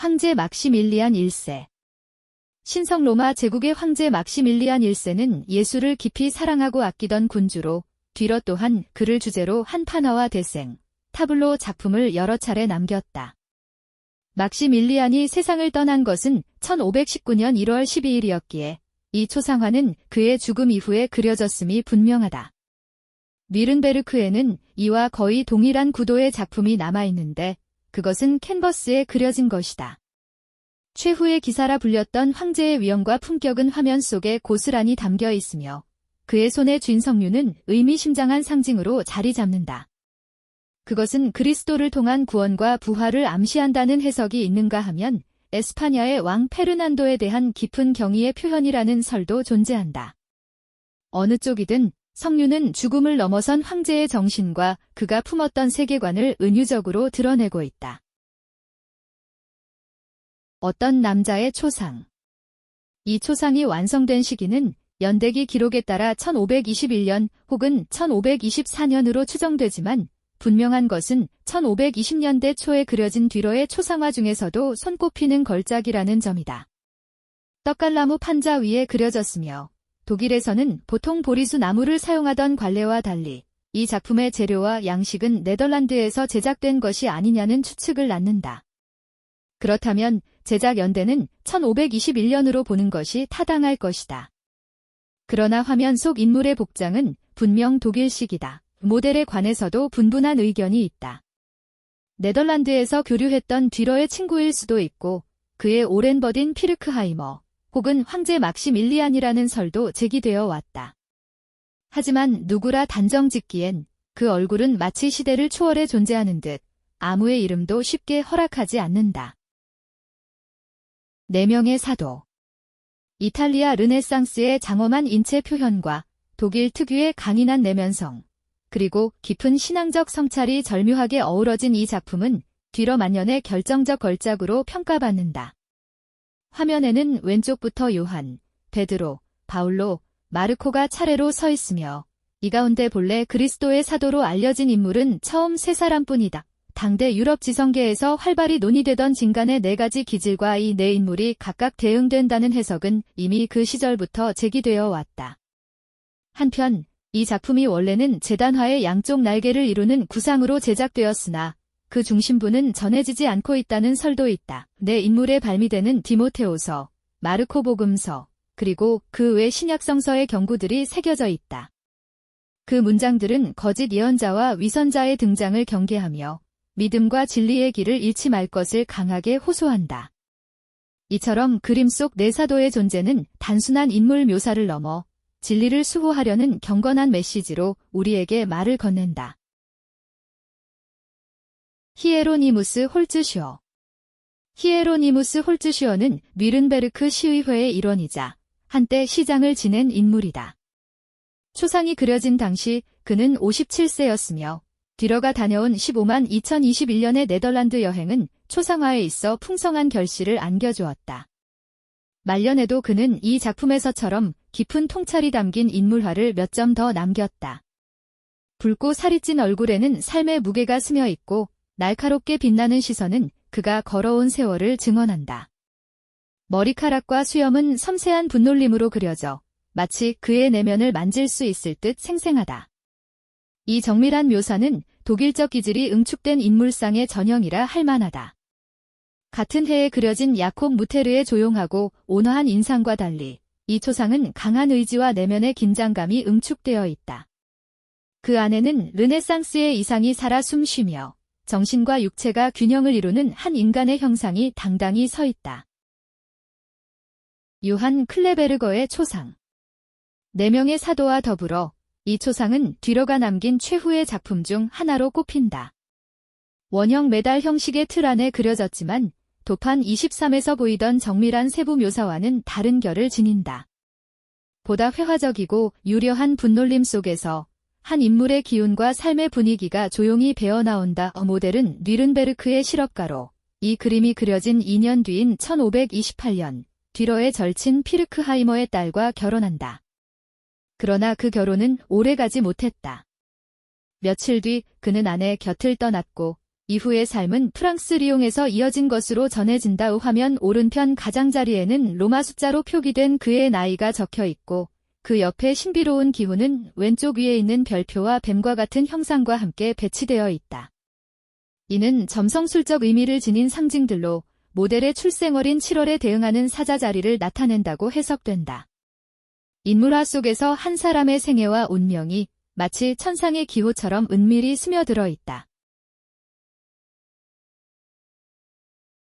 황제 막시밀리안 1세. 신성 로마 제국의 황제 막시밀리안 1세는 예술을 깊이 사랑하고 아끼던 군주로 뒤로 또한 그를 주제로 한 판화와 대생, 타블로 작품을 여러 차례 남겼다. 막시밀리안이 세상을 떠난 것은 1519년 1월 12일이었기에 이 초상화는 그의 죽음 이후에 그려졌음이 분명하다. 뉘른베르크에는 이와 거의 동일한 구도의 작품이 남아있는데 그것은 캔버스에 그려진 것이다. 최후의 기사라 불렸던 황제의 위엄과 품격은 화면 속에 고스란히 담겨 있으며 그의 손에 쥔 석류는 의미심장한 상징으로 자리 잡는다. 그것은 그리스도를 통한 구원과 부활을 암시한다는 해석이 있는가 하면 에스파냐의 왕 페르난도에 대한 깊은 경의의 표현이라는 설도 존재한다. 어느 쪽이든 석류는 죽음을 넘어선 황제의 정신과 그가 품었던 세계관을 은유적으로 드러내고 있다. 어떤 남자의 초상. 이 초상이 완성된 시기는 연대기 기록에 따라 1521년 혹은 1524년으로 추정되지만 분명한 것은 1520년대 초에 그려진 뒤로의 초상화 중에서도 손꼽히는 걸작이라는 점이다. 떡갈나무 판자 위에 그려졌으며 독일에서는 보통 보리수 나무를 사용하던 관례와 달리 이 작품의 재료와 양식은 네덜란드에서 제작된 것이 아니냐는 추측을 낳는다. 그렇다면 제작 연대는 1521년으로 보는 것이 타당할 것이다. 그러나 화면 속 인물의 복장은 분명 독일식이다. 모델에 관해서도 분분한 의견이 있다. 네덜란드에서 교류했던 뒤러의 친구일 수도 있고 그의 오랜 버딘 피르크하이머 혹은 황제 막시밀리안이라는 설도 제기되어 왔다. 하지만 누구라 단정짓기엔 그 얼굴은 마치 시대를 초월해 존재하는 듯 아무의 이름도 쉽게 허락하지 않는다. 4명의 사도. 이탈리아 르네상스의 장엄한 인체 표현과 독일 특유의 강인한 내면성, 그리고 깊은 신앙적 성찰이 절묘하게 어우러진 이 작품은 뒤러 만년의 결정적 걸작으로 평가받는다. 화면에는 왼쪽부터 요한, 베드로, 바울로, 마르코가 차례로 서 있으며 이 가운데 본래 그리스도의 사도로 알려진 인물은 처음 3사람뿐이다. 당대 유럽 지성계에서 활발히 논의되던 진간의 4가지 기질과 이 4인물이 각각 대응된다는 해석은 이미 그 시절부터 제기되어 왔다. 한편 이 작품이 원래는 제단화의 양쪽 날개를 이루는 구상으로 제작되었으나 그 중심부는 전해지지 않고 있다는 설도 있다. 4인물의 발미되는 디모테오서, 마르코 복음서, 그리고 그 외 신약성서의 경고들이 새겨져 있다. 그 문장들은 거짓 예언자와 위선자의 등장을 경계하며 믿음과 진리의 길을 잃지 말 것을 강하게 호소한다. 이처럼 그림 속 4사도의 존재는 단순한 인물 묘사를 넘어 진리를 수호하려는 경건한 메시지로 우리에게 말을 건넨다. 히에로니무스 홀츠슈어. 히에로니무스 홀츠슈어는 뉘른베르크 시의회의 일원이자 한때 시장을 지낸 인물이다. 초상이 그려진 당시 그는 57세였으며 뒤러가 다녀온 15만 2021년의 네덜란드 여행은 초상화에 있어 풍성한 결실을 안겨주었다. 말년에도 그는 이 작품에서처럼 깊은 통찰이 담긴 인물화를 몇 점 더 남겼다. 붉고 살이 찐 얼굴에는 삶의 무게가 스며 있고 날카롭게 빛나는 시선은 그가 걸어온 세월을 증언한다. 머리카락과 수염은 섬세한 분놀림으로 그려져 마치 그의 내면을 만질 수 있을 듯 생생하다. 이 정밀한 묘사는 독일적 기질이 응축된 인물상의 전형이라 할 만하다. 같은 해에 그려진 야콥 무테르의 조용하고 온화한 인상과 달리 이 초상은 강한 의지와 내면의 긴장감이 응축되어 있다. 그 안에는 르네상스의 이상이 살아 숨쉬며 정신과 육체가 균형을 이루는 한 인간의 형상이 당당히 서 있다. 요한 클레베르거의 초상. 4명의 사도와 더불어 이 초상은 뒤러가 남긴 최후의 작품 중 하나로 꼽힌다. 원형 메달 형식의 틀 안에 그려졌지만 도판 23에서 보이던 정밀한 세부 묘사와는 다른 결을 지닌다. 보다 회화적이고 유려한 분놀림 속에서 한 인물의 기운과 삶의 분위기가 조용히 배어나온다. 모델은 뉘른베르크의 실업가로 이 그림이 그려진 2년 뒤인 1528년 뒤러의 절친 피르크하이머의 딸과 결혼한다. 그러나 그 결혼은 오래가지 못했다. 며칠 뒤 그는 아내 곁을 떠났고 이후의 삶은 프랑스 리옹에서 이어진 것으로 전해진다. 화면 오른편 가장자리에는 로마 숫자로 표기된 그의 나이가 적혀 있고 그 옆에 신비로운 기호는 왼쪽 위에 있는 별표와 뱀과 같은 형상과 함께 배치되어 있다. 이는 점성술적 의미를 지닌 상징들로 모델의 출생어린 7월에 대응하는 사자자리를 나타낸다고 해석된다. 인물화 속에서 한 사람의 생애와 운명이 마치 천상의 기호처럼 은밀히 스며들어 있다.